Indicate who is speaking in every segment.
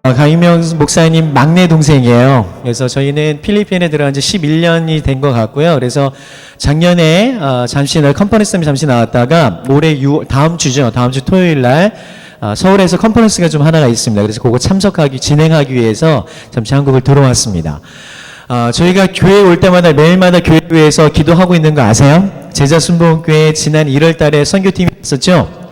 Speaker 1: 강희명 목사님 막내 동생이에요. 그래서 저희는 필리핀에 들어간 지 11년이 된 것 같고요. 그래서 작년에 잠시 컨퍼런스 때문에 잠시 나왔다가 올해 다음 주 토요일 날 서울에서 컨퍼런스가 좀 하나가 있습니다. 그래서 그거 진행하기 위해서 잠시 한국을 들어왔습니다. 저희가 교회 올 때마다 매일마다 교회에서 기도하고 있는 거 아세요? 제자순복음교회 지난 1월 달에 선교팀이 있었죠?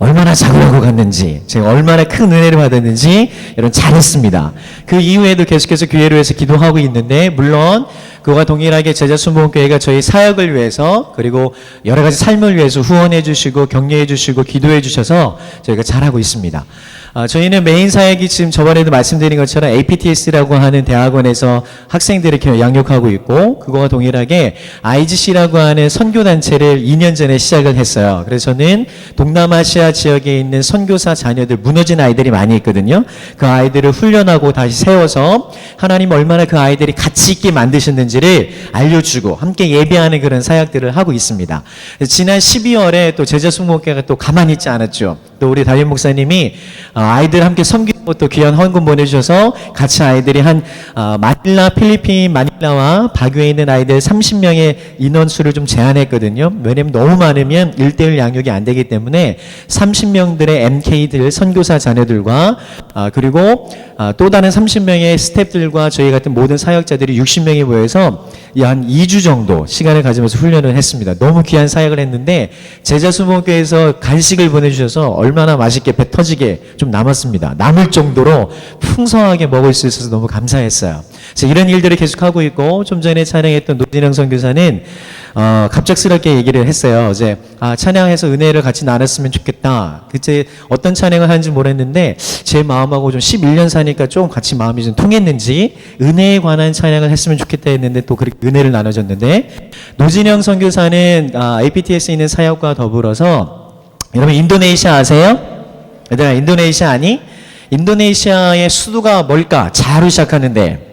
Speaker 1: 얼마나 작업하고 갔는지, 제가 얼마나 큰 은혜를 받았는지, 여러분 잘했습니다. 그 이후에도 계속해서 교회를 위해서 기도하고 있는데, 물론 그와 동일하게 제자순복음교회가 저희 사역을 위해서, 그리고 여러 가지 삶을 위해서 후원해 주시고, 격려해 주시고, 기도해 주셔서 저희가 잘하고 있습니다. 저희는 메인 사역이 지금 저번에도 말씀드린 것처럼 APTS라고 하는 대학원에서 학생들을 이렇게 양육하고 있고, 그거와 동일하게 IGC라고 하는 선교단체를 2년 전에 시작을 했어요. 그래서 저는 동남아시아 지역에 있는 선교사 자녀들, 무너진 아이들이 많이 있거든요. 그 아이들을 훈련하고 다시 세워서 하나님 얼마나 그 아이들이 가치 있게 만드셨는지를 알려주고 함께 예배하는 그런 사역들을 하고 있습니다. 지난 12월에 또 제자순복음교회가 또 가만히 있지 않았죠. 또 우리 다윗 목사님이 아이들 함께 섬기고 또 귀한 헌금 보내주셔서 같이 아이들이 필리핀 마닐라와 바교에 있는 아이들 30명의 인원수를 좀 제한했거든요. 왜냐면 너무 많으면 1:1 양육이 안 되기 때문에 30명들의 MK들, 선교사 자녀들과 그리고 또 다른 30명의 스태프들과 저희 같은 모든 사역자들이 60명이 모여서 한 2주 정도 시간을 가지면서 훈련을 했습니다. 너무 귀한 사역을 했는데 제자순복음교회에서 간식을 보내주셔서 얼마나 맛있게 배 터지게 좀 남았습니다. 남을 정도로 풍성하게 먹을 수 있어서 너무 감사했어요. 그래서 이런 일들을 계속하고 있고, 좀 전에 찬양했던 노진영 선교사는 갑작스럽게 얘기를 했어요. 어제 찬양해서 은혜를 같이 나눴으면 좋겠다. 그때 어떤 찬양을 하는지 모르겠는데 제 마음하고 좀 11년 사니까 좀 같이 마음이 좀 통했는지 은혜에 관한 찬양을 했으면 좋겠다 했는데 또 그렇게 은혜를 나눠줬는데, 노진영 선교사는 APTS에 있는 사역과 더불어서, 여러분 인도네시아 아세요? 얘들아 인도네시아 아니? 인도네시아의 수도가 뭘까? 자로 시작하는데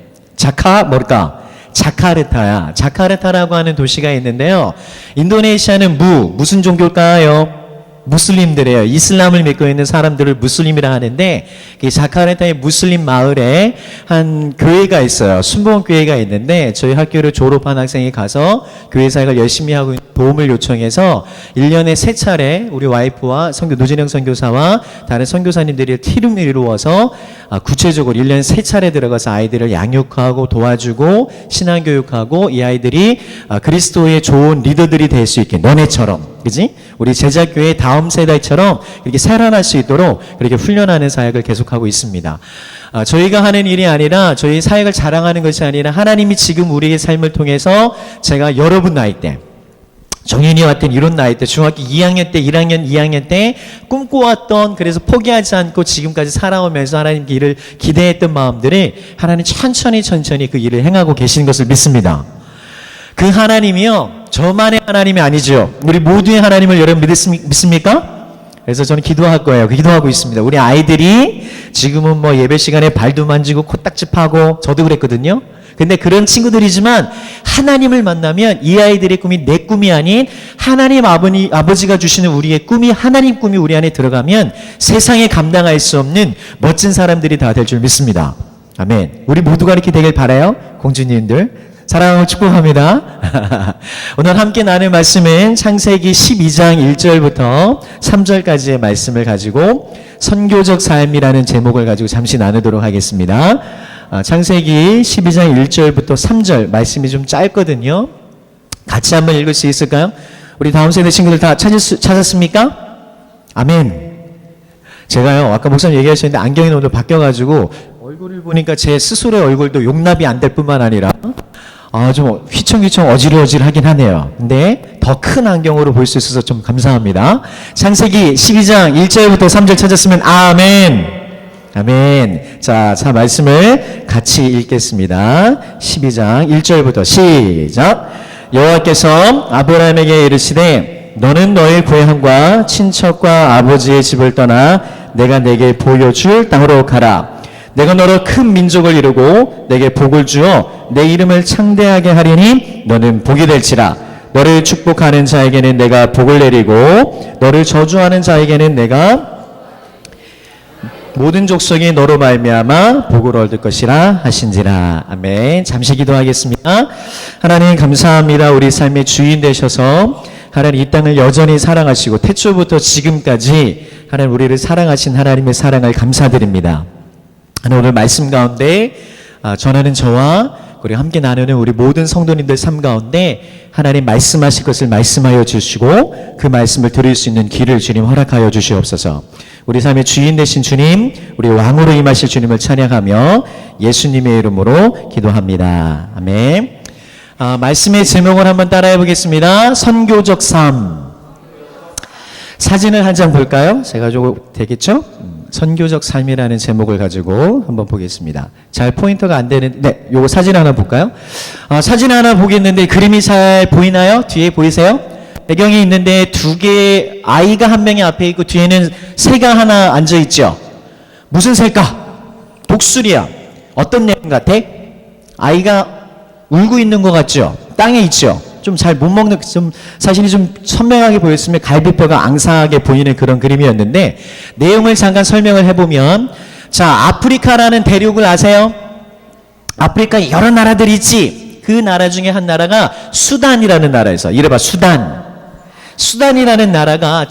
Speaker 1: 뭘까? 자카르타야. 자카르타라고 하는 도시가 있는데요. 인도네시아는 무슨 종교일까요? 무슬림들이에요. 이슬람을 믿고 있는 사람들을 무슬림이라 하는데, 이 자카르타의 무슬림 마을에 한 교회가 있어요. 순복음교회가 있는데, 저희 학교를 졸업한 학생이 가서 교회 사역을 열심히 하고 있는 도움을 요청해서 1년에 3차례 우리 와이프와 노진영 선교사와 다른 선교사님들이 팀을 이루어서 구체적으로 1년에 3차례 들어가서 아이들을 양육하고 도와주고 신앙교육하고, 이 아이들이 그리스도의 좋은 리더들이 될 수 있게, 너네처럼, 그지? 우리 제자교회 다음 세대처럼 이렇게 살아날 수 있도록 그렇게 훈련하는 사역을 계속하고 있습니다. 저희가 하는 일이 아니라, 저희 사역을 자랑하는 것이 아니라, 하나님이 지금 우리의 삶을 통해서 제가 여러분 나이 때, 정윤이 왔던 이런 나이 때, 중학교 2학년 때, 1학년, 2학년 때 꿈꿔왔던, 그래서 포기하지 않고 지금까지 살아오면서 하나님께 일을 기대했던 마음들이 하나님 천천히 그 일을 행하고 계시는 것을 믿습니다. 그 하나님이요, 저만의 하나님이 아니죠. 우리 모두의 하나님을 여러분 믿습니까? 그래서 저는 기도할 거예요. 기도하고 있습니다. 우리 아이들이 지금은 예배 시간에 발도 만지고 코딱지파고, 저도 그랬거든요. 근데 그런 친구들이지만 하나님을 만나면 이 아이들의 꿈이 내 꿈이 아닌 하나님 아버지가 주시는 우리의 꿈이, 하나님 꿈이 우리 안에 들어가면 세상에 감당할 수 없는 멋진 사람들이 다 될 줄 믿습니다. 아멘. 우리 모두가 이렇게 되길 바라요. 공주님들 사랑하고 축복합니다. 오늘 함께 나눌 말씀은 창세기 12장 1절부터 3절까지의 말씀을 가지고 선교적 삶이라는 제목을 가지고 잠시 나누도록 하겠습니다. 창세기 12장 1절부터 3절 말씀이 좀 짧거든요. 같이 한번 읽을 수 있을까요? 우리 다음 세대 친구들 다 찾았습니까? 아멘. 제가요, 아까 목사님 얘기하셨는데 안경이 오늘 바뀌어가지고 얼굴을 보니까 제 스스로의 얼굴도 용납이 안 될 뿐만 아니라 좀 휘청휘청 어지러하긴 하네요. 근데 더 큰 안경으로 볼 수 있어서 좀 감사합니다. 창세기 12장 1절부터 3절 찾았으면 아멘. 아멘. 자, 말씀을 같이 읽겠습니다. 12장 1절부터 시작. 여호와께서 아브라함에게 이르시되 너는 너의 고향과 친척과 아버지의 집을 떠나 내가 내게 보여줄 땅으로 가라. 내가 너로 큰 민족을 이루고 내게 복을 주어 내 이름을 창대하게 하리니 너는 복이 될지라. 너를 축복하는 자에게는 내가 복을 내리고 너를 저주하는 자에게는 내가 모든 족속이 너로 말미암아 복을 얻을 것이라 하신지라. 아멘. 잠시 기도하겠습니다. 하나님 감사합니다. 우리 삶의 주인 되셔서 하나님 이 땅을 여전히 사랑하시고 태초부터 지금까지 하나님 우리를 사랑하신 하나님의 사랑을 감사드립니다. 하나님 오늘 말씀 가운데 전하는 저와 그리고 함께 나누는 우리 모든 성도님들 삶 가운데 하나님 말씀하실 것을 말씀하여 주시고 그 말씀을 들을 수 있는 길을 주님 허락하여 주시옵소서. 우리 삶의 주인 되신 주님, 우리 왕으로 임하실 주님을 찬양하며 예수님의 이름으로 기도합니다. 아멘. 말씀의 제목을 한번 따라해 보겠습니다. 선교적 삶. 사진을 한 장 볼까요? 제가 좀 되겠죠? 선교적 삶이라는 제목을 가지고 한번 보겠습니다. 잘 포인터가 안 되는, 네, 요거 사진 하나 볼까요? 사진 하나 보겠는데 그림이 잘 보이나요? 뒤에 보이세요? 배경이 있는데 두 개, 아이가 한 명이 앞에 있고 뒤에는 새가 하나 앉아 있죠? 무슨 새일까? 독수리야. 어떤 내용 같아? 아이가 울고 있는 것 같죠? 땅에 있죠? 좀 잘 못 먹는, 좀 사실이 좀 선명하게 보였으면 갈비뼈가 앙상하게 보이는 그런 그림이었는데 내용을 잠깐 설명을 해보면, 자, 아프리카라는 대륙을 아세요? 아프리카에 여러 나라들이 있지. 그 나라 중에 한 나라가 수단이라는 나라에서, 이래봐, 수단이라는 나라가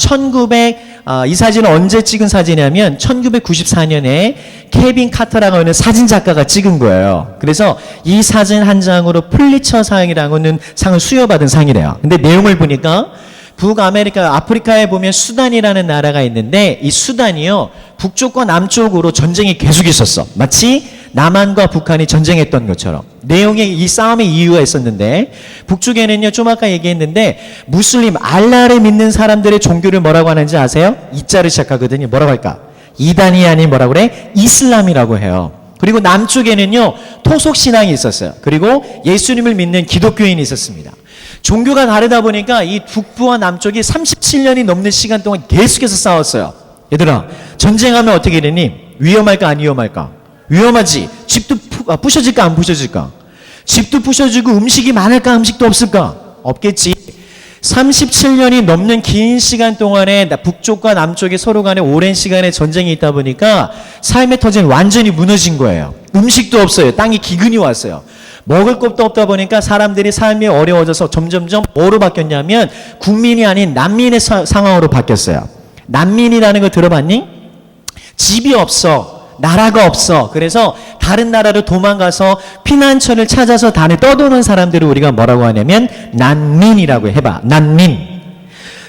Speaker 1: 이 사진은 언제 찍은 사진이냐면 1994년에 케빈 카터라고 하는 사진작가가 찍은 거예요. 그래서 이 사진 한 장으로 플리처 상이라고 하는 상을 수여받은 상이래요. 근데 내용을 보니까 북아메리카, 아프리카에 보면 수단이라는 나라가 있는데 이 수단이요, 북쪽과 남쪽으로 전쟁이 계속 있었어. 마치 남한과 북한이 전쟁했던 것처럼. 내용에 이 싸움의 이유가 있었는데, 북쪽에는요, 좀 아까 얘기했는데 무슬림, 알라를 믿는 사람들의 종교를 뭐라고 하는지 아세요? 이자를 시작하거든요. 뭐라고 할까? 이단이 아닌 뭐라고 그래? 이슬람이라고 해요. 그리고 남쪽에는요, 토속신앙이 있었어요. 그리고 예수님을 믿는 기독교인이 있었습니다. 종교가 다르다 보니까 이 북부와 남쪽이 37년이 넘는 시간 동안 계속해서 싸웠어요. 얘들아, 전쟁하면 어떻게 되니? 위험할까 안 위험할까? 위험하지. 집도 부셔질까 안 부셔질까? 집도 부셔지고 음식이 많을까 음식도 없을까? 없겠지. 37년이 넘는 긴 시간 동안에 북쪽과 남쪽이 서로 간에 오랜 시간의 전쟁이 있다 보니까 삶의 터전이 완전히 무너진 거예요. 음식도 없어요. 땅이 기근이 왔어요. 먹을 것도 없다 보니까 사람들이 삶이 어려워져서 점점점 뭐로 바뀌었냐면 국민이 아닌 난민의 상황으로 바뀌었어요. 난민이라는 거 들어봤니? 집이 없어. 나라가 없어. 그래서 다른 나라로 도망가서 피난처를 찾아서 단에 떠도는 사람들을 우리가 뭐라고 하냐면 난민이라고 해봐. 난민.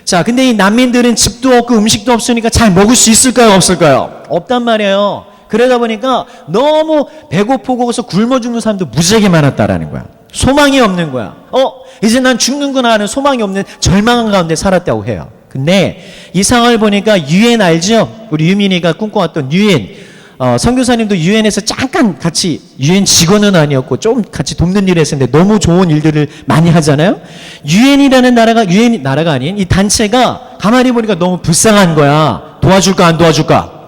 Speaker 1: 자, 근데 이 난민들은 집도 없고 음식도 없으니까 잘 먹을 수 있을까요? 없을까요? 없단 말이에요. 그러다 보니까 너무 배고프고 그래서 굶어 죽는 사람도 무지하게 많았다라는 거야. 소망이 없는 거야. 이제 난 죽는구나 하는 소망이 없는 절망한 가운데 살았다고 해요. 근데 이 상황을 보니까 유엔 알죠? 우리 유민이가 꿈꿔왔던 유엔. 선교사님도 유엔에서 잠깐 같이, 유엔 직원은 아니었고 좀 같이 돕는 일을 했었는데 너무 좋은 일들을 많이 하잖아요. 유엔이라는 나라가, 유엔 나라가 아닌 이 단체가 가만히 보니까 너무 불쌍한 거야. 도와줄까 안 도와줄까?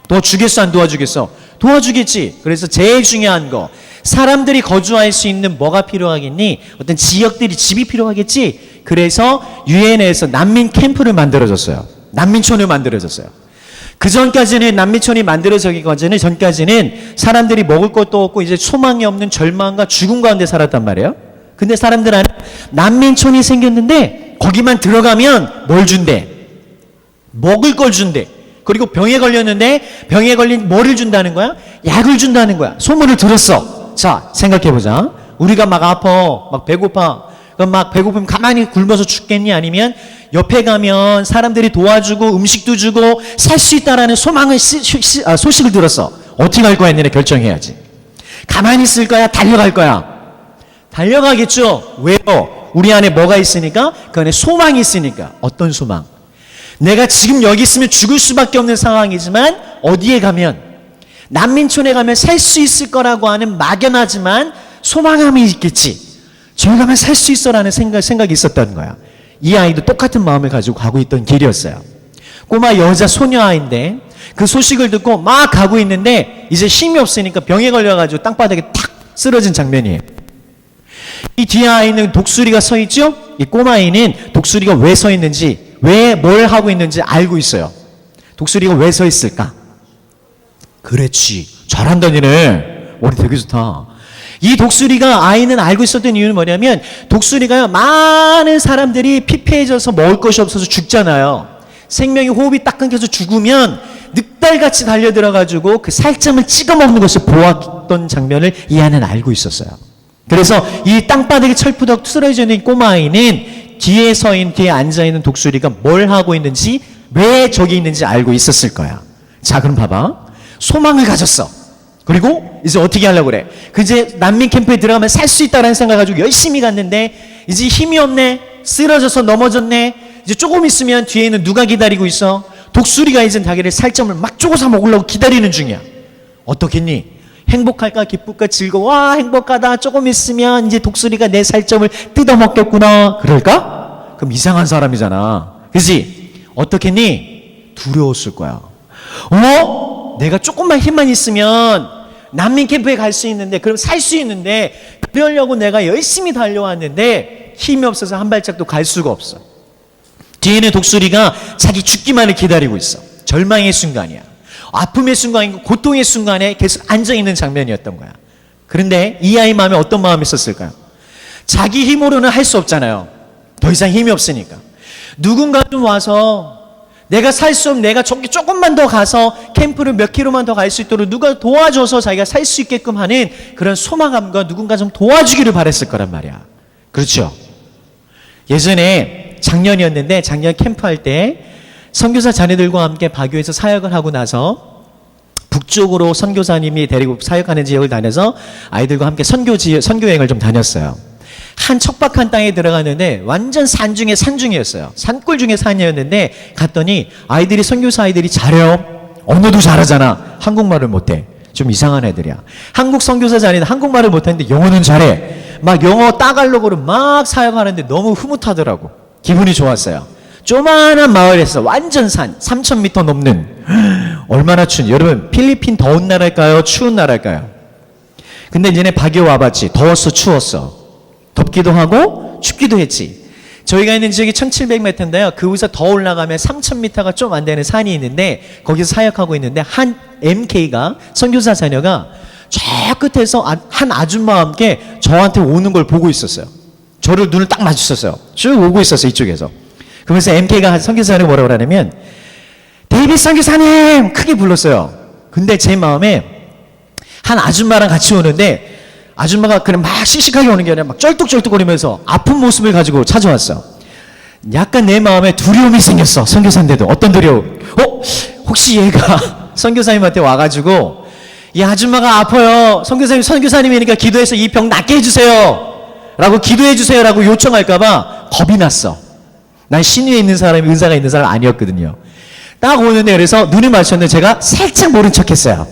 Speaker 1: 도와주겠어 안 도와주겠어? 도와주겠지. 그래서 제일 중요한 거, 사람들이 거주할 수 있는 뭐가 필요하겠니? 어떤 지역들이 집이 필요하겠지. 그래서 유엔에서 난민 캠프를 만들어줬어요. 난민촌을 만들어줬어요. 그 전까지는 난민촌이 만들어지기 전까지는 사람들이 먹을 것도 없고 이제 소망이 없는 절망과 죽음 가운데 살았단 말이에요. 근데 사람들 안에 난민촌이 생겼는데 거기만 들어가면 뭘 준대? 먹을 걸 준대. 그리고 병에 걸렸는데 병에 걸린 뭐를 준다는 거야? 약을 준다는 거야. 소문을 들었어. 자, 생각해보자. 우리가 막 아파, 막 배고파. 그럼 막 배고프면 가만히 굶어서 죽겠니? 아니면 옆에 가면 사람들이 도와주고 음식도 주고 살 수 있다라는 소식을 들었어. 어떻게 할 거야? 했는데 결정해야지. 가만히 있을 거야? 달려갈 거야? 달려가겠죠. 왜요? 우리 안에 뭐가 있으니까? 그 안에 소망이 있으니까. 어떤 소망? 내가 지금 여기 있으면 죽을 수밖에 없는 상황이지만 어디에 가면, 난민촌에 가면 살 수 있을 거라고 하는 막연하지만 소망함이 있겠지. 저기 가면 살 수 있어라는 생각이 있었던 거야. 이 아이도 똑같은 마음을 가지고 가고 있던 길이었어요. 꼬마 여자 소녀아이인데 그 소식을 듣고 막 가고 있는데 이제 힘이 없으니까 병에 걸려가지고 땅바닥에 탁 쓰러진 장면이에요. 이 뒤에 아이는 독수리가 서 있죠? 이 꼬마아이는 독수리가 왜 서 있는지, 왜 뭘 하고 있는지 알고 있어요. 독수리가 왜 서 있을까? 그렇지. 잘한다 니네. 머리 되게 좋다. 이 독수리가 아이는 알고 있었던 이유는 뭐냐면 독수리가요 많은 사람들이 피폐해져서 먹을 것이 없어서 죽잖아요. 생명의 호흡이 딱 끊겨서 죽으면 늑달같이 달려들어가지고 그 살점을 찍어 먹는 것을 보았던 장면을 이 아이는 알고 있었어요. 그래서 이 땅바닥에 철푸덕 쓰러져 있는 꼬마 아이는 뒤에 앉아있는 독수리가 뭘 하고 있는지 왜 저기 있는지 알고 있었을 거야. 자, 그럼 봐봐. 소망을 가졌어. 그리고 이제 어떻게 하려고 그래? 이제 난민 캠프에 들어가면 살 수 있다라는 생각 가지고 열심히 갔는데 이제 힘이 없네. 쓰러져서 넘어졌네. 이제 조금 있으면 뒤에 있는 누가 기다리고 있어? 독수리가 이제 자기를 살점을 막 쪼고서 먹으려고 기다리는 중이야. 어떻겠니? 행복할까 기쁠까 즐거워. 와 행복하다. 조금 있으면 이제 독수리가 내 살점을 뜯어먹겠구나. 그럴까? 그럼 이상한 사람이잖아. 그치? 어떻겠니? 두려웠을 거야. 내가 조금만 힘만 있으면 난민 캠프에 갈 수 있는데 그럼 살 수 있는데 그러려고 내가 열심히 달려왔는데 힘이 없어서 한 발짝도 갈 수가 없어. 뒤에는 독수리가 자기 죽기만을 기다리고 있어. 절망의 순간이야. 아픔의 순간이고 고통의 순간에 계속 앉아있는 장면이었던 거야. 그런데 이 아이 마음에 어떤 마음이 있었을까요? 자기 힘으로는 할 수 없잖아요. 더 이상 힘이 없으니까. 누군가 좀 와서 내가 살 수 없는 내가 저기 조금만 더 가서 캠프를 몇 킬로만 더 갈 수 있도록 누가 도와줘서 자기가 살 수 있게끔 하는 그런 소망감과 누군가 좀 도와주기를 바랬을 거란 말이야. 그렇죠? 예전에 작년이었는데 작년 캠프할 때 선교사 자녀들과 함께 바교에서 사역을 하고 나서 북쪽으로 선교사님이 데리고 사역하는 지역을 다녀서 아이들과 함께 선교여행을 좀 다녔어요. 한 척박한 땅에 들어갔는데 완전 산 중에 산 중이었어요. 산골 중에 산이었는데 갔더니 아이들이 선교사 아이들이 잘해요. 언어도 잘하잖아. 한국말을 못해. 좀 이상한 애들이야. 한국 선교사 자리는 한국말을 못하는데 영어는 잘해. 막 영어 따갈로그로 막 사역하는데 너무 흐뭇하더라고. 기분이 좋았어요. 조만한 마을에서 완전 산 3,000m 넘는 얼마나 추운 여러분 필리핀 더운 나라일까요? 추운 나라일까요? 근데 이제는 바교 와봤지. 더웠어 추웠어. 덥기도 하고 춥기도 했지. 저희가 있는 지역이 1700m인데요. 그 위에서 더 올라가면 3000m가 좀 안 되는 산이 있는데 거기서 사역하고 있는데 한 MK가 선교사 자녀가 저 끝에서 한 아줌마와 함께 저한테 오는 걸 보고 있었어요. 저를 눈을 딱 마주쳤어요. 쭉 오고 있었어요. 이쪽에서. 그러면서 MK가 선교사를 뭐라고 하냐면 데이빗 선교사님 크게 불렀어요. 근데 제 마음에 한 아줌마랑 같이 오는데 아줌마가 그냥 막 씩씩하게 오는 게 아니라 막 쩔뚝쩔뚝거리면서 아픈 모습을 가지고 찾아왔어. 약간 내 마음에 두려움이 생겼어. 선교사인데도. 어떤 두려움? 혹시 얘가 선교사님한테 와가지고 이 아줌마가 아파요. 선교사님이니까 기도해서 이 병 낫게 해주세요. 라고 기도해주세요. 라고 요청할까봐 겁이 났어. 난 신위에 있는 사람이 은사가 있는 사람 아니었거든요. 딱 오는데 그래서 눈을 마주쳤는데 제가 살짝 모른 척 했어요.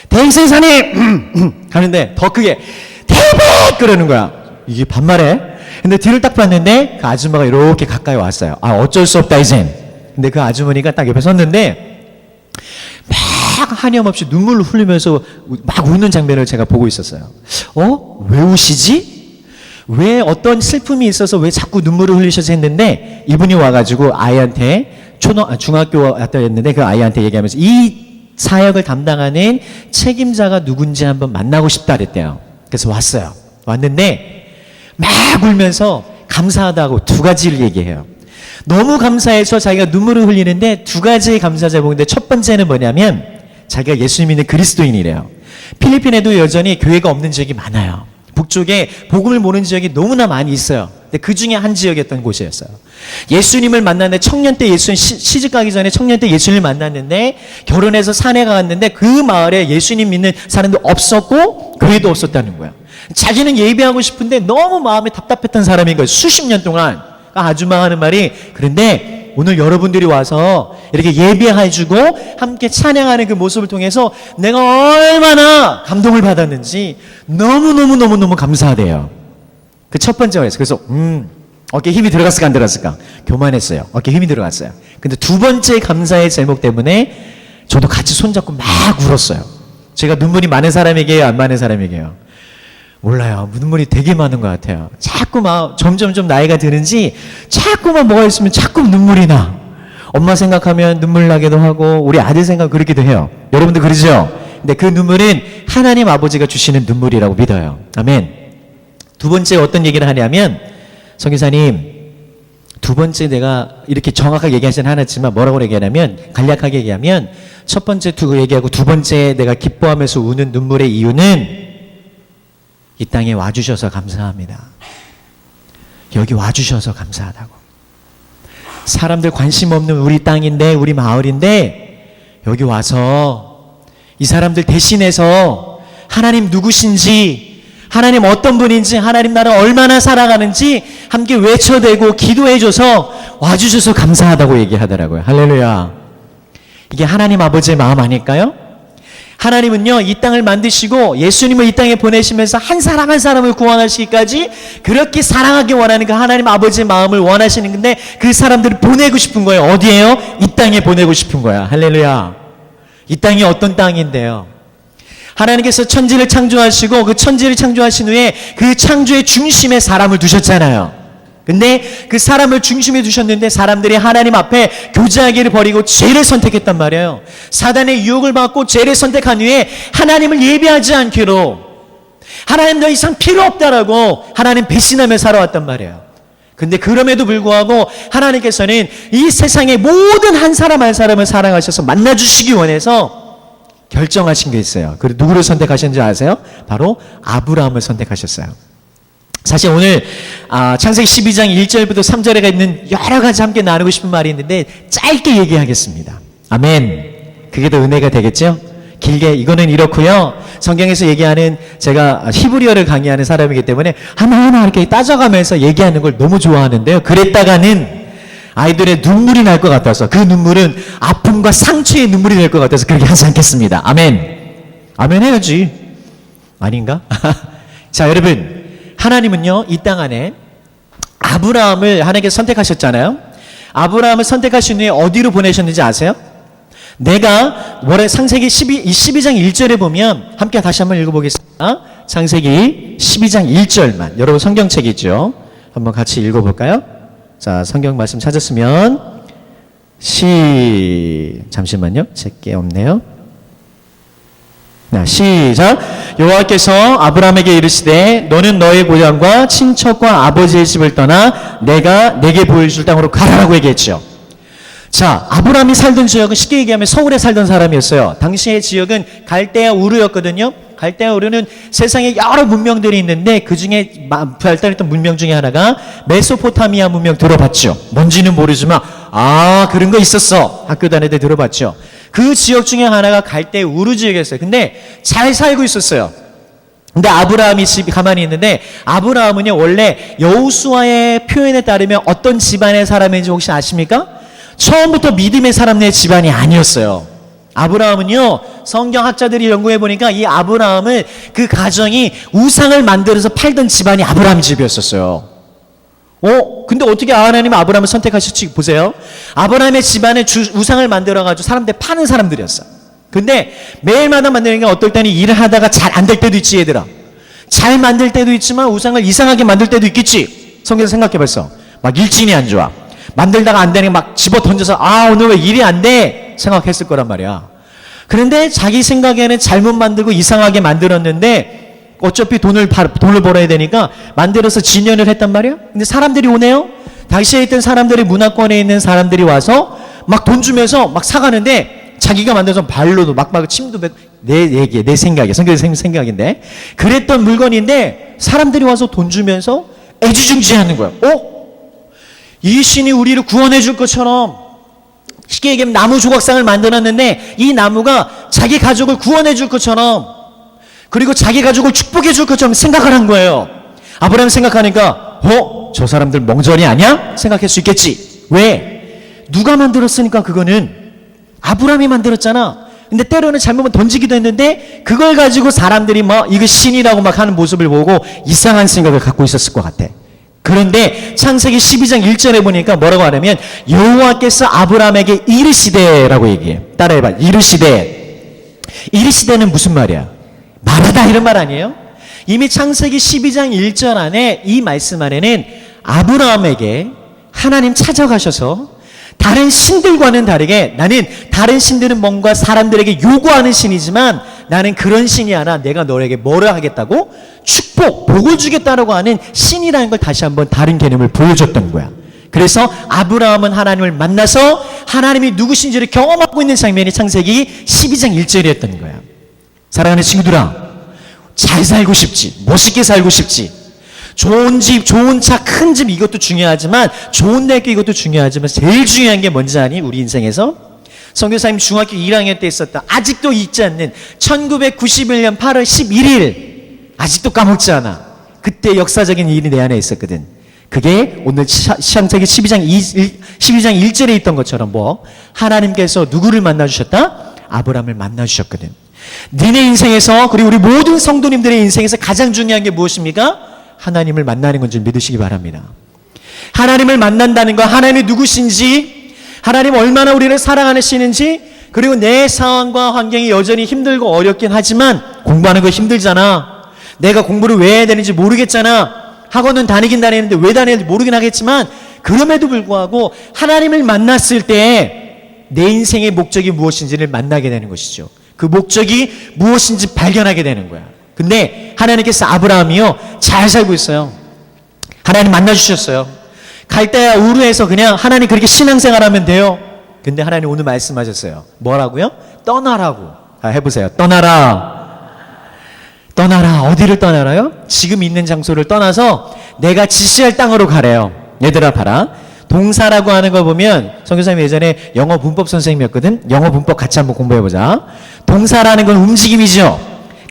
Speaker 1: 대행선사님 하는데 더 크게 데이빗 그러는 거야. 이게 반말해. 근데 뒤를 딱 봤는데 그 아줌마가 이렇게 가까이 왔어요. 어쩔 수 없다 이젠. 근데 그 아주머니가 딱 옆에 섰는데 막 한염없이 눈물을 흘리면서 막 우는 장면을 제가 보고 있었어요. 왜 우시지? 왜 어떤 슬픔이 있어서 왜 자꾸 눈물을 흘리셔서 했는데 이분이 와가지고 아이한테 중학교 때였는데 그 아이한테 얘기하면서 이 사역을 담당하는 책임자가 누군지 한번 만나고 싶다 그랬대요. 그래서 왔어요. 왔는데 막 울면서 감사하다고 두 가지를 얘기해요. 너무 감사해서 자기가 눈물을 흘리는데 두 가지의 감사 제목인데 첫 번째는 뭐냐면 자기가 예수 믿는 그리스도인이래요. 필리핀에도 여전히 교회가 없는 지역이 많아요. 북쪽에 복음을 모르는 지역이 너무나 많이 있어요. 근데 그 중에 한 지역이었던 곳이었어요. 예수님을 만났는데 청년 때 시집 가기 전에 청년 때 예수님을 만났는데 결혼해서 산에 갔는데 그 마을에 예수님 믿는 사람도 없었고 교회도 없었다는 거야. 자기는 예배하고 싶은데 너무 마음이 답답했던 사람인 거예요. 수십 년 동안. 아줌마가 하는 말이 그런데 오늘 여러분들이 와서 이렇게 예배해주고 함께 찬양하는 그 모습을 통해서 내가 얼마나 감동을 받았는지 너무너무 감사하대요. 그 첫 번째 거였어요. 그래서 어깨에 힘이 들어갔을까 안 들어갔을까? 교만했어요. 어깨에 힘이 들어갔어요. 근데 두 번째 감사의 제목 때문에 저도 같이 손잡고 막 울었어요. 제가 눈물이 많은 사람에게요? 안 많은 사람에게요? 몰라요. 눈물이 되게 많은 것 같아요. 자꾸 막 점점 나이가 드는지 자꾸만 뭐가 있으면 자꾸 눈물이 나. 엄마 생각하면 눈물 나기도 하고 우리 아들 생각 그렇기도 해요. 여러분들 그러죠? 근데 그 눈물은 하나님 아버지가 주시는 눈물이라고 믿어요. 아멘. 두 번째 어떤 얘기를 하냐면, 성기사님, 두 번째 내가 이렇게 정확하게 얘기하지는 않았지만 뭐라고 얘기하냐면, 간략하게 얘기하면, 첫 번째 얘기하고 두 번째 내가 기뻐하면서 우는 눈물의 이유는 이 땅에 와주셔서 감사합니다. 여기 와주셔서 감사하다고. 사람들 관심 없는 우리 땅인데, 우리 마을인데, 여기 와서 이 사람들 대신해서 하나님 누구신지, 하나님 어떤 분인지, 하나님 나를 얼마나 사랑하는지 함께 외쳐대고 기도해줘서 와주셔서 감사하다고 얘기하더라고요. 할렐루야. 이게 하나님 아버지의 마음 아닐까요? 하나님은요, 이 땅을 만드시고 예수님을 이 땅에 보내시면서 한 사람 한 사람을 구원하시기까지 그렇게 사랑하기 원하는 그 하나님 아버지의 마음을 원하시는 건데, 그 사람들을 보내고 싶은 거예요. 어디에요? 이 땅에 보내고 싶은 거야. 할렐루야. 이 땅이 어떤 땅인데요? 하나님께서 천지를 창조하시고 그 천지를 창조하신 후에 그 창조의 중심에 사람을 두셨잖아요. 근데 그 사람을 중심에 두셨는데 사람들이 하나님 앞에 교제하기를 버리고 죄를 선택했단 말이에요. 사단의 유혹을 받고 죄를 선택한 후에 하나님을 예배하지 않기로, 하나님 더 이상 필요 없다라고 하나님 배신하며 살아왔단 말이에요. 근데 그럼에도 불구하고 하나님께서는 이 세상의 모든 한 사람 한 사람을 사랑하셔서 만나주시기 원해서 결정하신 게 있어요. 그리고 누구를 선택하셨는지 아세요? 바로 아브라함을 선택하셨어요. 사실 오늘 창세기 12장 1절부터 3절에 있는 여러 가지 함께 나누고 싶은 말이 있는데 짧게 얘기하겠습니다. 아멘. 그게 더 은혜가 되겠죠? 길게 이거는 이렇고요. 성경에서 얘기하는, 제가 히브리어를 강의하는 사람이기 때문에 하나하나 이렇게 따져가면서 얘기하는 걸 너무 좋아하는데요. 그랬다가는 아이들의 눈물이 날 것 같아서, 그 눈물은 아픔과 상처의 눈물이 될 것 같아서 그렇게 하지 않겠습니다. 아멘. 아멘 해야지. 아닌가? 자, 여러분, 하나님은요, 이 땅 안에 아브라함을 하나님께서 선택하셨잖아요. 아브라함을 선택하신 후에 어디로 보내셨는지 아세요? 내가 창세기 12장 1절에 보면, 함께 다시 한번 읽어보겠습니다. 창세기 12장 1절만. 여러분 성경책이죠? 한번 같이 읽어볼까요? 자, 성경 말씀 찾았으면 잠시만요. 제게 없네요. 시작. 여호와께서 아브라함에게 이르시되 너는 너의 고향과 친척과 아버지의 집을 떠나 내가 내게 보여줄 땅으로 가라라고 얘기했죠. 자, 아브라함이 살던 지역은 쉽게 얘기하면 서울에 살던 사람이었어요. 당시의 지역은 갈대아 우르였거든요. 갈대아 우르는 세상에 여러 문명들이 있는데 그 중에 발달했던 문명 중에 하나가 메소포타미아 문명 들어봤죠? 뭔지는 모르지만 그런 거 있었어. 학교 다닐 때 들어봤죠? 그 지역 중에 하나가 갈대아 우르 지역이었어요. 근데 잘 살고 있었어요. 근데 아브라함이 가만히 있는데, 아브라함은요 원래 여호수아의 표현에 따르면 어떤 집안의 사람인지 혹시 아십니까? 처음부터 믿음의 사람의 집안이 아니었어요. 아브라함은요, 성경학자들이 연구해 보니까 이 아브라함은 그 가정이 우상을 만들어서 팔던 집안이 아브라함 집이었었어요. 근데 어떻게 하나님은 아브라함을 선택하실지 보세요. 아브라함의 집안에 우상을 만들어가지고 사람들 파는 사람들이었어. 근데 매일마다 만드니까 어떨 때는 일을 하다가 잘 안 될 때도 있지, 얘들아. 잘 만들 때도 있지만 우상을 이상하게 만들 때도 있겠지. 성경에서 생각해 봤어. 막 일진이 안 좋아. 만들다가 안 되니까 막 집어 던져서 오늘 왜 일이 안 돼? 생각했을 거란 말이야. 그런데 자기 생각에는 잘못 만들고 이상하게 만들었는데 어차피 돈을 벌어야 되니까 만들어서 진연을 했단 말이야. 근데 사람들이 오네요. 당시에 있던 사람들이, 문화권에 있는 사람들이 와서 막 돈 주면서 막 사가는데 자기가 만들어서 발로도 막 침도 뱉고, 내 생각이야. 성경의 생각인데 그랬던 물건인데 사람들이 와서 돈 주면서 애지중지하는 거야. 이 신이 우리를 구원해 줄 것처럼, 쉽게 얘기하면 나무 조각상을 만들었는데 이 나무가 자기 가족을 구원해 줄 것처럼, 그리고 자기 가족을 축복해 줄 것처럼 생각을 한 거예요. 아브라함 생각하니까 저 사람들 멍전이 아니야? 생각할 수 있겠지. 왜? 누가 만들었으니까. 그거는 아브라함이 만들었잖아. 근데 때로는 잘못은 던지기도 했는데 그걸 가지고 사람들이 이거 신이라고 막 하는 모습을 보고 이상한 생각을 갖고 있었을 것 같아. 그런데 창세기 12장 1절에 보니까 뭐라고 하냐면 여호와께서 아브라함에게 이르시되라고 얘기해. 따라해봐. 이르시되는 무슨 말이야? 말하다 이런 말 아니에요? 이미 창세기 12장 1절 안에, 이 말씀 안에는 아브라함에게 하나님 찾아가셔서 다른 신들과는 다르게, 나는 다른 신들은 뭔가 사람들에게 요구하는 신이지만 나는 그런 신이 아니라 내가 너에게 뭐를 하겠다고? 축복, 복을 주겠다라고 하는 신이라는 걸 다시 한번 다른 개념을 보여줬던 거야. 그래서 아브라함은 하나님을 만나서 하나님이 누구신지를 경험하고 있는 장면이 창세기 12장 1절이었던 거야. 사랑하는 친구들아, 잘 살고 싶지, 멋있게 살고 싶지, 좋은 집, 좋은 차, 큰 집 이것도 중요하지만, 좋은 대학교 이것도 중요하지만 제일 중요한 게 뭔지 아니? 우리 인생에서 선교사님 중학교 1학년 때 있었던, 아직도 잊지 않는 1991년 8월 11일 아직도 까먹지 않아. 그때 역사적인 일이 내 안에 있었거든. 그게 오늘 창세기 12장 1절에 있던 것처럼 하나님께서 누구를 만나주셨다? 아브라함을 만나주셨거든. 니네 인생에서, 그리고 우리 모든 성도님들의 인생에서 가장 중요한 게 무엇입니까? 하나님을 만나는 건 줄 믿으시기 바랍니다. 하나님을 만난다는 거, 하나님이 누구신지, 하나님 얼마나 우리를 사랑하시는지, 그리고 내 상황과 환경이 여전히 힘들고 어렵긴 하지만 공부하는 거 힘들잖아. 내가 공부를 왜 해야 되는지 모르겠잖아. 학원은 다니긴 다니는데 왜 다니는지 모르긴 하겠지만, 그럼에도 불구하고 하나님을 만났을 때 내 인생의 목적이 무엇인지를 만나게 되는 것이죠. 그 목적이 무엇인지 발견하게 되는 거야. 근데 하나님께서 아브라함이요, 잘 살고 있어요. 하나님 만나주셨어요. 갈대아 우르에서 그냥 하나님 그렇게 신앙생활하면 돼요. 근데 하나님 오늘 말씀하셨어요. 뭐라고요? 떠나라고. 해보세요. 떠나라. 떠나라. 어디를 떠나라요? 지금 있는 장소를 떠나서 내가 지시할 땅으로 가래요. 얘들아 봐라. 동사라고 하는 거 보면, 선교사님 예전에 영어 문법 선생님이었거든. 영어 문법 같이 한번 공부해보자. 동사라는 건 움직임이죠.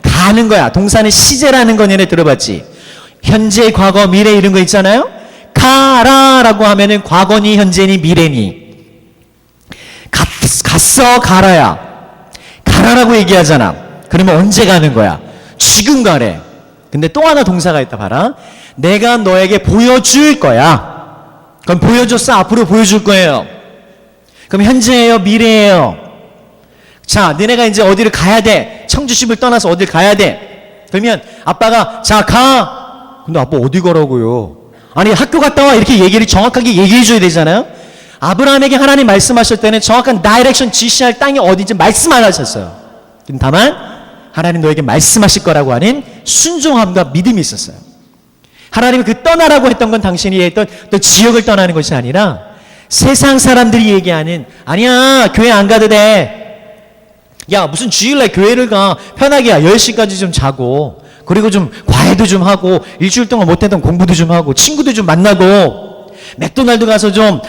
Speaker 1: 가는 거야. 동사는 시제라는 거 얘네 들어봤지? 현재, 과거, 미래 이런 거 있잖아요. 가라라고 하면은 과거니 현재니 미래니. 갔어, 가라야. 가라라고 얘기하잖아. 그러면 언제 가는 거야? 지금 가래. 근데 또 하나 동사가 있다 봐라. 내가 너에게 보여줄 거야. 그럼 보여줬어? 앞으로 보여줄 거예요. 그럼 현재예요? 미래예요? 자, 너네가 이제 어디를 가야 돼. 청주십을 떠나서 어딜 가야 돼. 그러면 아빠가 자, 가. 근데 아빠 어디 가라고요? 아니, 학교 갔다 와. 이렇게 얘기를 정확하게 얘기해 줘야 되잖아요. 아브라함에게 하나님 말씀하실 때는 정확한 다이렉션, 지시할 땅이 어디인지 말씀 안 하셨어요. 다만 하나님 너에게 말씀하실 거라고 하는 순종함과 믿음이 있었어요. 하나님이 그 떠나라고 했던 건 당신이 했던 또 지역을 떠나는 것이 아니라 세상 사람들이 얘기하는, 아니야, 교회 안 가도 돼. 야, 무슨 주일날 교회를 가. 편하게 10시까지 좀 자고, 그리고 좀 과외도 좀 하고, 일주일 동안 못했던 공부도 좀 하고, 친구도 좀 만나고, 맥도날드 가서 좀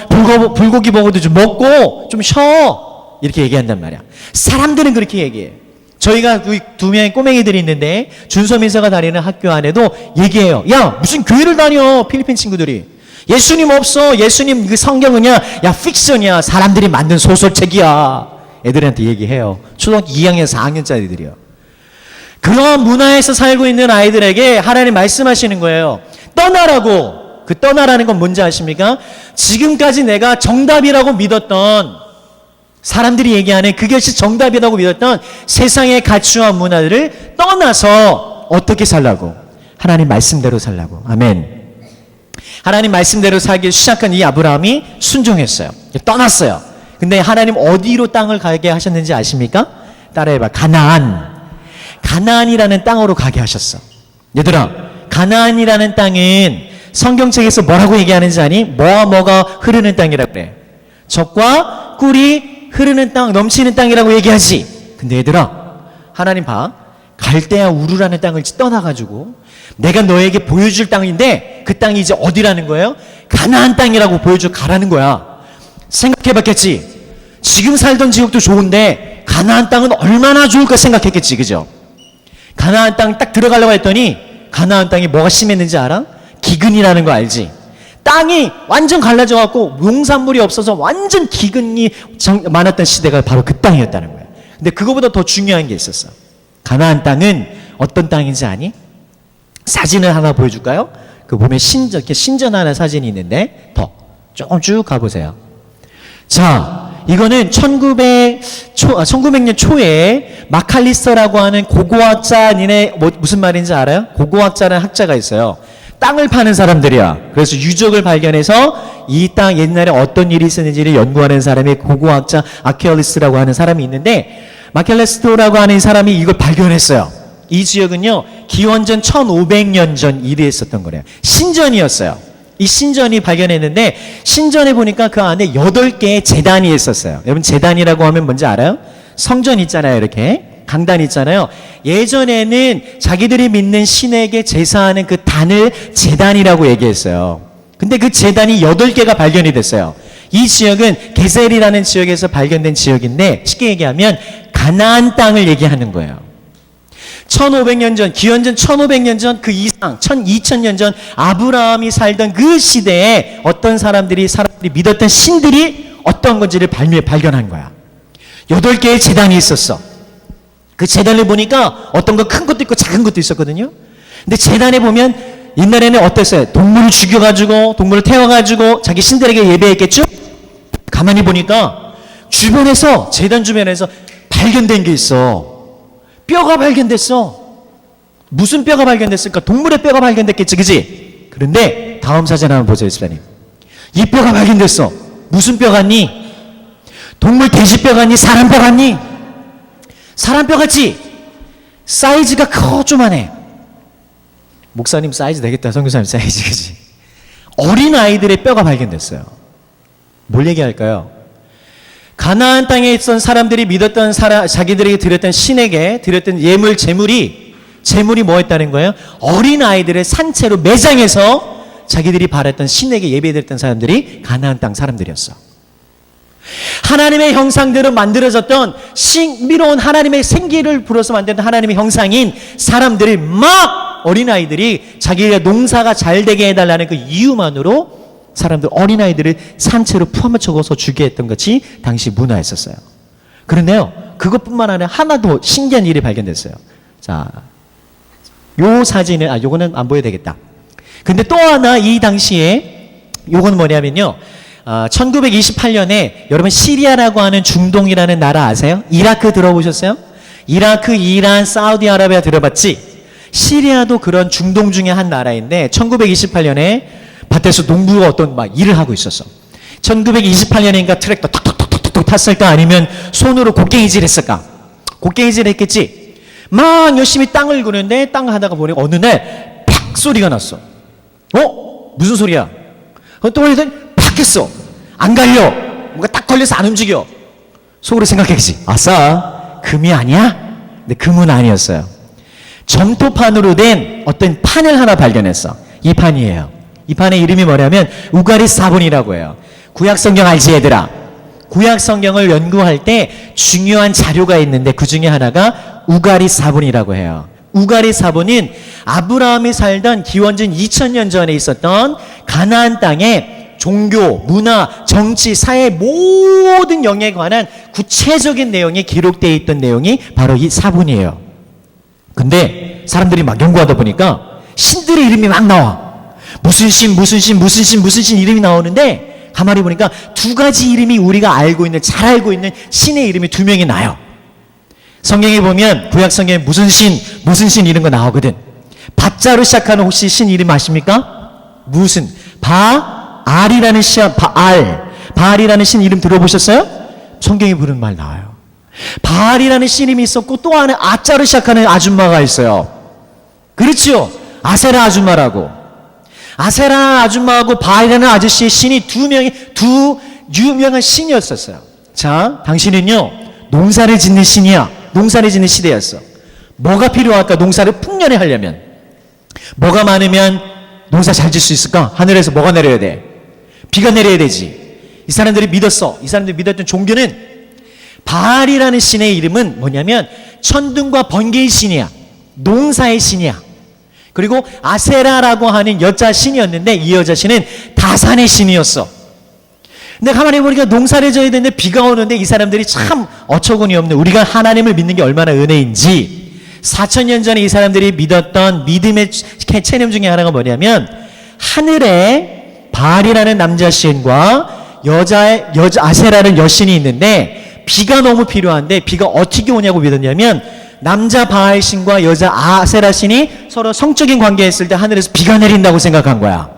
Speaker 1: 불고기 버거도 좀 먹고 좀 쉬어. 이렇게 얘기한단 말이야. 사람들은 그렇게 얘기해. 저희가 두 명의 꼬맹이들이 있는데 준서민서가 다니는 학교 안에도 얘기해요. 야, 무슨 교회를 다녀, 필리핀 친구들이. 예수님 없어. 예수님 그 성경은야, 야, 픽션이야. 사람들이 만든 소설책이야. 애들한테 얘기해요. 초등학교 2학년, 4학년짜리들이요. 그런 문화에서 살고 있는 아이들에게 하나님 말씀하시는 거예요. 떠나라고. 그 떠나라는 건 뭔지 아십니까? 지금까지 내가 정답이라고 믿었던, 사람들이 얘기하는 그것이 정답이라고 믿었던 세상의 가치와 문화들을 떠나서 어떻게 살라고? 하나님 말씀대로 살라고. 아멘. 하나님 말씀대로 살기 시작한 이 아브라함이 순종했어요. 떠났어요. 근데 하나님 어디로 땅을 가게 하셨는지 아십니까? 따라해봐. 가나안. 가나안이라는 땅으로 가게 하셨어. 얘들아, 가나안이라는 땅은 성경책에서 뭐라고 얘기하는지 아니? 뭐가 흐르는 땅이라고 그래. 젖과 꿀이 흐르는 땅, 넘치는 땅이라고 얘기하지. 근데 얘들아, 하나님 봐. 갈대아 우르라는 땅을 떠나가지고 내가 너에게 보여줄 땅인데 그 땅이 이제 어디라는 거예요? 가나안 땅이라고 보여줘 가라는 거야. 생각해봤겠지. 지금 살던 지역도 좋은데 가나안 땅은 얼마나 좋을까 생각했겠지. 그죠? 가나안 땅 딱 들어가려고 했더니 가나안 땅이 뭐가 심했는지 알아? 기근이라는 거 알지? 땅이 완전 갈라져갖고 농산물이 없어서 완전 기근이 많았던 시대가 바로 그 땅이었다는 거야. 근데 그거보다 더 중요한 게 있었어. 가나안 땅은 어떤 땅인지 아니? 사진을 하나 보여줄까요? 그 보면 신전하는 사진이 있는데 조금 쭉 가보세요. 자, 이거는 1900년 초에 마칼리스터라고 하는 고고학자, 니네 무슨 말인지 알아요? 고고학자라는 학자가 있어요. 땅을 파는 사람들이야. 그래서 유적을 발견해서 이 땅 옛날에 어떤 일이 있었는지를 연구하는 사람이 고고학자 아케올리스라고 하는 사람이 있는데, 마켈레스토라고 하는 이 사람이 이걸 발견했어요. 이 지역은요, 기원전 1500년 전 일이 있었던 거래요. 신전이었어요. 이 신전이 발견했는데, 신전에 보니까 그 안에 8개의 제단이 있었어요. 여러분, 제단이라고 하면 뭔지 알아요? 성전 있잖아요, 이렇게. 강단 있잖아요. 예전에는 자기들이 믿는 신에게 제사하는 그 단을 제단이라고 얘기했어요. 근데 그 제단이 8개가 발견이 됐어요. 이 지역은 게셀이라는 지역에서 발견된 지역인데, 쉽게 얘기하면 가나안 땅을 얘기하는 거예요. 1500년 전, 기원전 1500년 전 그 이상, 2000년 전 아브라함이 살던 그 시대에 어떤 사람들이 믿었던 신들이 어떤 건지를 발견한 거야. 8개의 제단이 있었어. 그 제단을 보니까 어떤 거 큰 것도 있고 작은 것도 있었거든요. 근데 제단에 보면 옛날에는 어땠어요? 동물을 죽여가지고, 동물을 태워가지고 자기 신들에게 예배했겠죠? 가만히 보니까 주변에서, 제단 주변에서 발견된 게 있어. 뼈가 발견됐어. 무슨 뼈가 발견됐을까? 동물의 뼈가 발견됐겠지, 그지? 그런데 다음 사진 한번 보세요, 집사님. 이 뼈가 발견됐어. 무슨 뼈 같니? 동물 돼지 뼈 같니? 사람 뼈 같니? 사람 뼈 같지? 사이즈가 커, 조만해. 목사님 사이즈 되겠다, 선교사님 사이즈, 그지? 어린 아이들의 뼈가 발견됐어요. 뭘 얘기할까요? 가나안 땅에 있던 사람들이 믿었던 자기들에게 드렸던 신에게 드렸던 재물이 뭐였다는 거예요? 어린 아이들의 산채로 매장해서 자기들이 바랬던 신에게 예배드렸던 사람들이 가나안 땅 사람들이었어. 하나님의 형상대로 만들어졌던 신비로운 하나님의 생기를 불어서 만든 하나님의 형상인 사람들이 막 어린아이들이 자기가 농사가 잘 되게 해달라는 그 이유만으로 사람들 어린아이들을 산채로 품어쳐서 주게 했던 것이 당시 문화였었어요. 그런데요, 그것뿐만 아니라 하나 더 신기한 일이 발견됐어요. 자, 요 사진은, 요거는 안 보여도 되겠다. 근데 또 하나 이 당시에 요건 뭐냐면요, 1928년에 여러분 시리아라고 하는 중동이라는 나라 아세요? 이라크 들어보셨어요? 이라크, 이란, 사우디아라비아 들어봤지? 시리아도 그런 중동 중에 한 나라인데 1928년에 밭에서 농부가 어떤 막 일을 하고 있었어. 1928년인가 트랙터 톡톡톡톡 탔을까? 아니면 손으로 곡괭이질 했을까? 곡괭이질 했겠지? 막 열심히 땅을 구는데 땅을 하다가 보니 어느 날 팍 소리가 났어. 무슨 소리야? 또 하더니 팍 했어. 안 갈려. 뭔가 딱 걸려서 안 움직여. 속으로 생각했지. 아싸, 금이 아니야? 근데 금은 아니었어요. 점토판으로 된 어떤 판을 하나 발견했어. 이 판이에요. 이 판의 이름이 뭐냐면 우가리 사본이라고 해요. 구약 성경 알지, 얘들아? 구약 성경을 연구할 때 중요한 자료가 있는데 그 중에 하나가 우가리 사본이라고 해요. 우가리 사본은 아브라함이 살던 기원전 2000년 전에 있었던 가나안 땅의 종교, 문화, 정치, 사회 모든 영역에 관한 구체적인 내용이 기록되어 있던 내용이 바로 이 사본이에요. 근데 사람들이 막 연구하다 보니까 신들의 이름이 막 나와. 무슨 신 이름이 나오는데 가만히 보니까 두 가지 이름이 우리가 잘 알고 있는 신의 이름이 두 명이 나요. 성경에 보면 구약 성경에 무슨 신 이런 거 나오거든. 바자로 시작하는 혹시 신 이름 아십니까? 무슨 바알이라는 바알이라는 신 이름 들어보셨어요? 성경에 부르는 말 나와요. 바알이라는 신 이름이 있었고 또 하나 아자로 시작하는 아줌마가 있어요. 그렇죠? 아세라 아줌마라고. 아세라 아줌마하고 바알이라는 아저씨의 신이 두 유명한 신이었었어요. 자, 당신은요, 농사를 짓는 신이야. 농사를 짓는 시대였어. 뭐가 필요할까? 농사를 풍년에 하려면. 뭐가 많으면 농사 잘 짓 수 있을까? 하늘에서 뭐가 내려야 돼? 비가 내려야 되지. 이 사람들이 믿었어. 이 사람들이 믿었던 종교는 바알이라는 신의 이름은 뭐냐면 천둥과 번개의 신이야. 농사의 신이야. 그리고 아세라라고 하는 여자 신이었는데 이 여자 신은 다산의 신이었어. 근데 가만히 보니까 농사를 져야 되는데 비가 오는데 이 사람들이 참 어처구니 없는, 우리가 하나님을 믿는 게 얼마나 은혜인지 4000년 전에 이 사람들이 믿었던 믿음의 체념 중에 하나가 뭐냐면 하늘에 바알이라는 남자 신과 여자 아세라는 여신이 있는데 비가 너무 필요한데 비가 어떻게 오냐고 믿었냐면 남자 바알 신과 여자 아세라 신이 서로 성적인 관계했을 때 하늘에서 비가 내린다고 생각한 거야.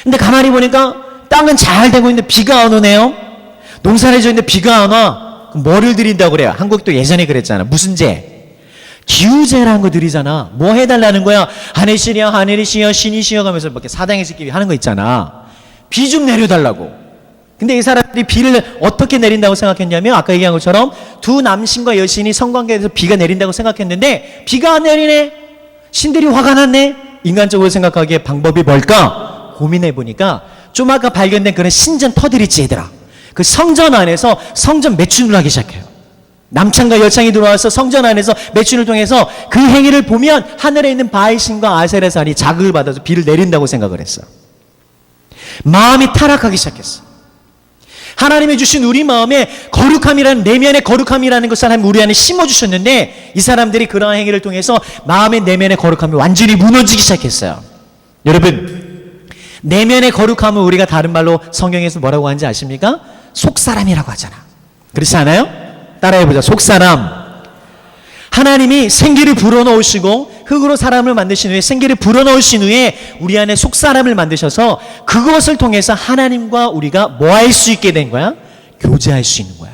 Speaker 1: 근데 가만히 보니까 땅은 잘 되고 있는데 비가 안 오네요. 농사를 지었는데 비가 안 와. 뭐를 드린다고 그래요? 한국도 예전에 그랬잖아. 무슨 제? 기우제라는 거 드리잖아. 뭐 해달라는 거야? 하늘이시여 하늘이시여 신이시여 가면서 이렇게 사당에서끼리 하는 거 있잖아. 비 좀 내려달라고. 근데 이 사람들이 비를 어떻게 내린다고 생각했냐면 아까 얘기한 것처럼 두 남신과 여신이 성관계에서 비가 내린다고 생각했는데 비가 안 내리네. 신들이 화가 났네. 인간적으로 생각하기에 방법이 뭘까? 고민해 보니까 좀 아까 발견된 그런 신전 터들이 있지 얘들아. 그 성전 안에서 성전 매춘을 하기 시작해요. 남창과 여창이 들어와서 성전 안에서 매춘을 통해서 그 행위를 보면 하늘에 있는 바알 신과 아세라 산이 자극을 받아서 비를 내린다고 생각을 했어. 마음이 타락하기 시작했어. 하나님이 주신 우리 마음에 거룩함이라는, 내면의 거룩함이라는 것을 하나님 우리 안에 심어주셨는데 이 사람들이 그러한 행위를 통해서 마음의 내면의 거룩함이 완전히 무너지기 시작했어요. 여러분, 내면의 거룩함은 우리가 다른 말로 성경에서 뭐라고 하는지 아십니까? 속사람이라고 하잖아. 그렇지 않아요? 따라해보자. 속사람. 하나님이 생기를 불어넣으시고 흙으로 사람을 만드신 후에 생기를 불어넣으신 후에 우리 안에 속사람을 만드셔서 그것을 통해서 하나님과 우리가 뭐 할 수 있게 된 거야? 교제할 수 있는 거야.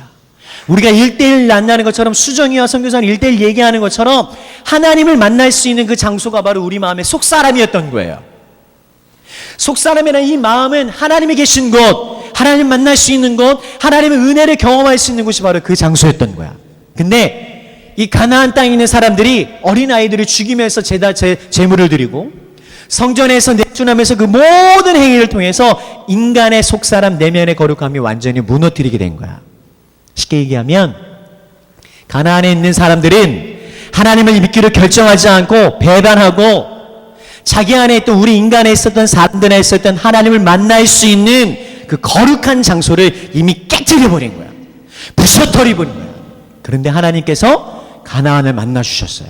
Speaker 1: 우리가 1대1 만나는 것처럼 수정이와 선교사는 1대1 얘기하는 것처럼 하나님을 만날 수 있는 그 장소가 바로 우리 마음의 속사람이었던 거예요. 속사람이라는 이 마음은 하나님이 계신 곳, 하나님 만날 수 있는 곳, 하나님의 은혜를 경험할 수 있는 곳이 바로 그 장소였던 거야. 근데 이 가나안 땅에 있는 사람들이 어린아이들을 죽이면서 제물을 드리고 성전에서 내준하면서 그 모든 행위를 통해서 인간의 속사람 내면의 거룩함이 완전히 무너뜨리게 된 거야. 쉽게 얘기하면 가나안에 있는 사람들은 하나님을 믿기로 결정하지 않고 배반하고 자기 안에 있던 우리 인간에 있었던 사람들에 있었던 하나님을 만날 수 있는 그 거룩한 장소를 이미 깨뜨려버린 거야. 부셔뜨려버린 거야. 그런데 하나님께서 가나안을 만나주셨어요.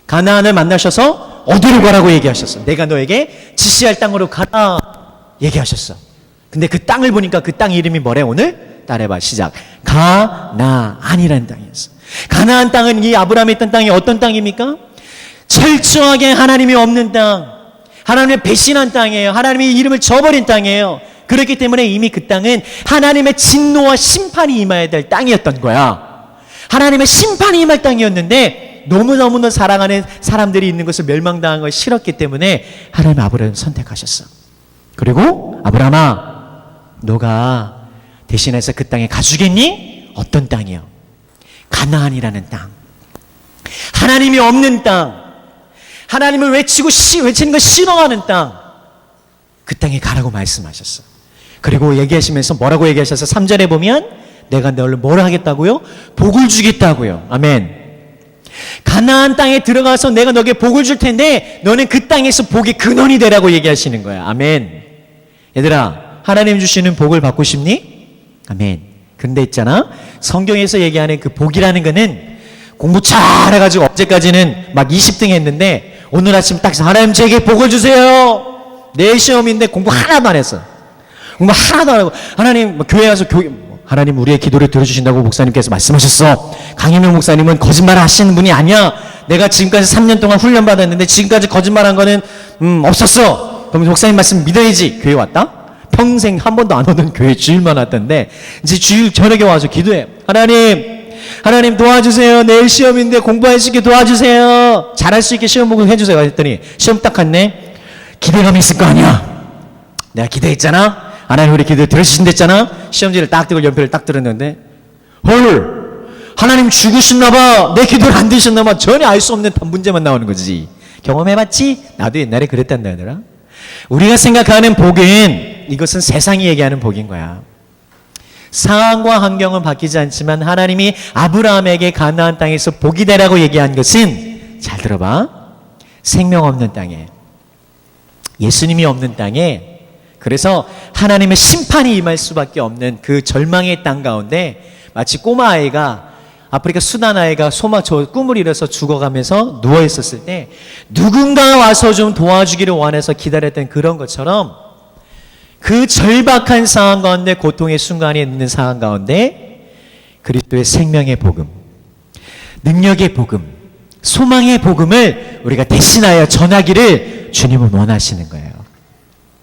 Speaker 1: 가나안을 만나셔서 어디로 가라고 얘기하셨어? 내가 너에게 지시할 땅으로 가라 얘기하셨어. 근데 그 땅을 보니까 그 땅 이름이 뭐래 오늘? 따라해봐 시작. 가나안이라는 땅이었어. 가나안 땅은 이 아브라함이 있던 땅이 어떤 땅입니까? 철저하게 하나님이 없는 땅, 하나님의 배신한 땅이에요. 하나님의 이름을 저버린 땅이에요. 그렇기 때문에 이미 그 땅은 하나님의 진노와 심판이 임해야 될 땅이었던 거야. 하나님의 심판이 임할 땅이었는데 너무너무 사랑하는 사람들이 있는 것을 멸망당한 걸 싫었기 때문에 하나님 아브라함을 선택하셨어. 그리고 아브라함아, 너가 대신해서 그 땅에 가주겠니? 어떤 땅이요? 가나안이라는 땅. 하나님이 없는 땅. 하나님을 외치는 걸 싫어하는 땅. 그 땅에 가라고 말씀하셨어. 그리고 얘기하시면서 뭐라고 얘기하셔서 3절에 보면 내가 너를 뭘 하겠다고요? 복을 주겠다고요. 아멘. 가나안 땅에 들어가서 내가 너에게 복을 줄 텐데 너는 그 땅에서 복의 근원이 되라고 얘기하시는 거야. 아멘. 얘들아, 하나님 주시는 복을 받고 싶니? 아멘. 근데 있잖아, 성경에서 얘기하는 그 복이라는 거는 공부 잘해가지고 어제까지는 막 20등 했는데 오늘 아침 딱 하나님 제게 복을 주세요. 내일 시험인데 공부 하나도 안 했어. 공부 하나도 안 하고 하나님 교회 와서 하나님 우리의 기도를 들어주신다고 목사님께서 말씀하셨어. 강혜명 목사님은 거짓말 하시는 분이 아니야. 내가 지금까지 3년 동안 훈련받았는데 지금까지 거짓말한 거는 없었어. 그럼 목사님 말씀 믿어야지. 교회 왔다? 평생 한 번도 안 오던 교회 주일만 왔던데 이제 주일 저녁에 와서 기도해. 하나님 도와주세요. 내일 시험인데 공부할 수 있게 도와주세요. 잘할 수 있게 시험 보고 해주세요. 했더니 시험 딱 갔네. 기대감이 있을 거 아니야. 내가 기대했잖아. 하나님 우리 기도 들으신댔잖아. 시험지를 딱 들고 연필을 딱 들었는데 헐, 하나님 죽으셨나 봐. 내 기도를 안 들으셨나 봐. 전혀 알 수 없는 문제만 나오는 거지. 경험해봤지? 나도 옛날에 그랬단다 얘들아. 우리가 생각하는 복은 이것은 세상이 얘기하는 복인 거야. 상황과 환경은 바뀌지 않지만 하나님이 아브라함에게 가나안 땅에서 복이 되라고 얘기한 것은, 잘 들어봐, 생명 없는 땅에, 예수님이 없는 땅에, 그래서 하나님의 심판이 임할 수밖에 없는 그 절망의 땅 가운데 마치 꼬마 아이가, 아프리카 수단 아이가 꿈을 이뤄서 죽어가면서 누워있었을 때 누군가 와서 좀 도와주기를 원해서 기다렸던 그런 것처럼 그 절박한 상황 가운데, 고통의 순간에 있는 상황 가운데 그리스도의 생명의 복음, 능력의 복음, 소망의 복음을 우리가 대신하여 전하기를 주님은 원하시는 거예요.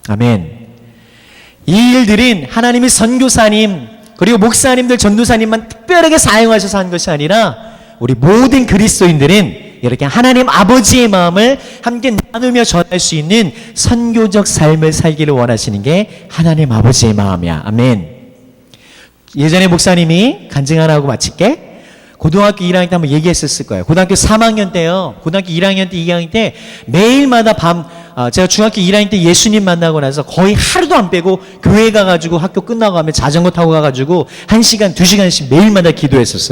Speaker 1: 아멘. 이 일들은 하나님의 선교사님, 그리고 목사님들, 전도사님만 특별하게 사용하셔서 한 것이 아니라 우리 모든 그리스도인들은 이렇게 하나님 아버지의 마음을 함께 나누며 전할 수 있는 선교적 삶을 살기를 원하시는 게 하나님 아버지의 마음이야. 아멘. 예전에 목사님이 간증 하나 하고 마칠게. 고등학교 1학년 때 한번 얘기했었을 거예요. 고등학교 3학년 때요. 고등학교 1학년 때, 2학년 때 매일마다 제가 중학교 1학년 때 예수님 만나고 나서 거의 하루도 안 빼고 교회 가가지고 학교 끝나고 하면 자전거 타고 가가지고 1시간, 2시간씩 매일마다 기도했었어요.